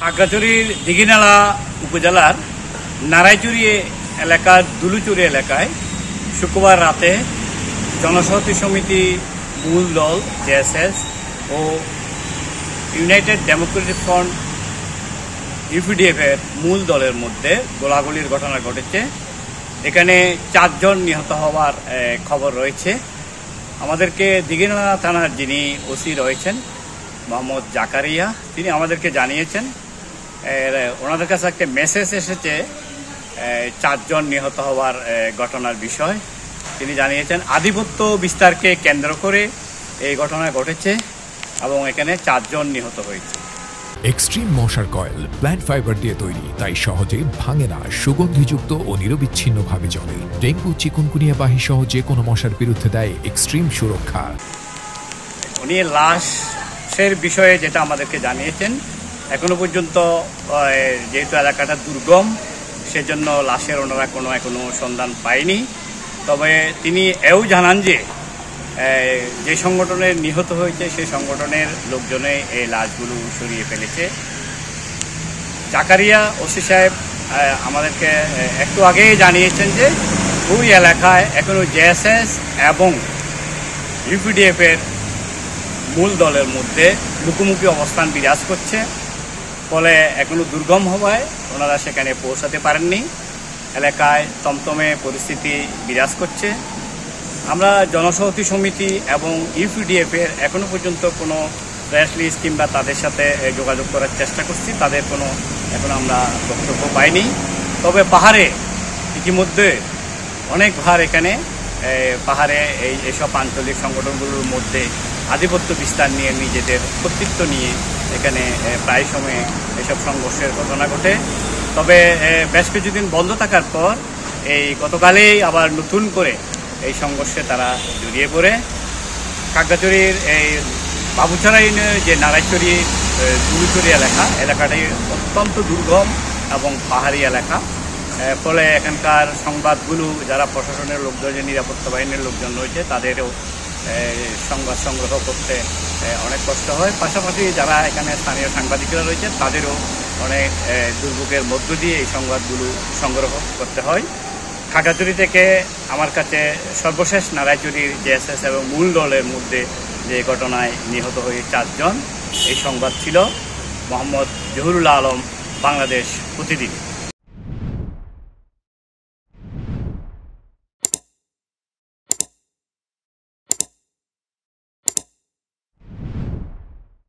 খাগড়াছড়ির দিঘিনালা উপজেলার নারায়চুরি এলাকার দুলুচুরি এলাকায় শুক্রবার রাতে জনসহমতি সমিতি মূল দল জেএসএস ও ইউনাইটেড ডেমোক্রেটিক ফ্রন্ট ইউপিডিএফ এর মূল দলের মধ্যে গোলাগুলির ঘটনা ঘটেছে। এখানে 4 জন নিহত হওয়ার খবর রয়েছে। আমাদেরকে দিঘিনালা থানার যিনি ওসি রয়েছেন মোহাম্মদ জাকারিয়া, তিনি আমাদেরকে জানিয়েছেন ওনাদের কাছে একটা মেসেজ এসেছে 4 জন নিহত হওয়ার ঘটনার বিষয়। তিনি জানিয়েছেন আধিপত্য বিস্তারকে কেন্দ্র করে এই ঘটনা ঘটেছে এবং এখানে 4 জন নিহত হয়েছে। এক্সট্রিম মশার কয়েল প্ল্যান্ট ফাইবার দিয়ে তৈরি, তাই সহজে ভাঙে না, সুগন্ধিযুক্ত ও নিরবিচ্ছিন্নভাবে জ্বলে। ডেঙ্গু, চিকুনগুনিয়া বাহি সহ যে কোনো মশার বিরুদ্ধে দেয় এক্সট্রিম সুরক্ষা। উনি লাশের বিষয়ে যেটা আমাদেরকে জানিয়েছেন, এখনো পর্যন্ত যেহেতু এলাকাটা দুর্গম, সেজন্য লাশের ওনারা এখনো সন্ধান পায়নি। তবে তিনি এও জানান যে সংগঠনের নিহত হয়েছে সেই সংগঠনের লোকজনে এই লাশগুলো সরিয়ে ফেলেছে। জাকারিয়া ওসি সাহেব আমাদেরকে একটু আগেই জানিয়েছেন যে ওই এলাকায় এখনো জেএসএস এবং ইউপিডিএফ এর মূল দলের মধ্যে মুখোমুখি অবস্থান বিরাজ করছে। ফলে এখনো দুর্গম হওয়ায় ওনারা সেখানে পৌঁছাতে পারেননি। এলাকায় তমতমে পরিস্থিতি বিরাজ করছে। আমরা জনসহমতি সমিতি এবং ইউপিডিএফ এর এখনো পর্যন্ত কোনো প্রেস লিস্ট কিংবা তাদের সাথে যোগাযোগ করার চেষ্টা করছি, তাদের এখনো আমরা বক্তব্য পাইনি। তবে পাহাড়ে ইতিমধ্যে অনেকবার এখানে পাহাড়ে এইসব আঞ্চলিক সংগঠনগুলোর মধ্যে আধিপত্য বিস্তার নিয়ে নিজেদের কর্তৃত্ব নিয়ে এখানে প্রায় সময় এসব সংঘর্ষের ঘটনা ঘটে। তবে বেশ কিছুদিন বন্ধ থাকার পর গতকালেই আবার নতুন করে এই সংঘর্ষে তারা জড়িয়ে পড়ে। খাগড়াছড়ির বাবুছড়া ইউনিয়নের যে নারায়চুরি দুলুচুরি এলাকাটি অত্যন্ত দুর্গম এবং পাহাড়ি এলাকা। ফলে এখানকার সংবাদগুলো যারা প্রশাসনের লোকজন, নিরাপত্তা বাহিনীর লোকজন রয়েছে, তাদেরও সংবাদ সংগ্রহ করতে অনেক কষ্ট হয়। পাশাপাশি যারা এখানে স্থানীয় সাংবাদিকরা রয়েছে, তাদেরও অনেক দুর্ভোগের মধ্য দিয়ে এই সংবাদগুলো সংগ্রহ করতে হয়। খাগড়াছড়ি থেকে আমার কাছে সর্বশেষ নারায়চুরির জেএসএস এবং মূল দলের মধ্যে যে ঘটনায় নিহত হয়ে 4 জন, এই সংবাদ ছিল। মোহাম্মদ জহুরুল আলম, বাংলাদেশ প্রতিদিন।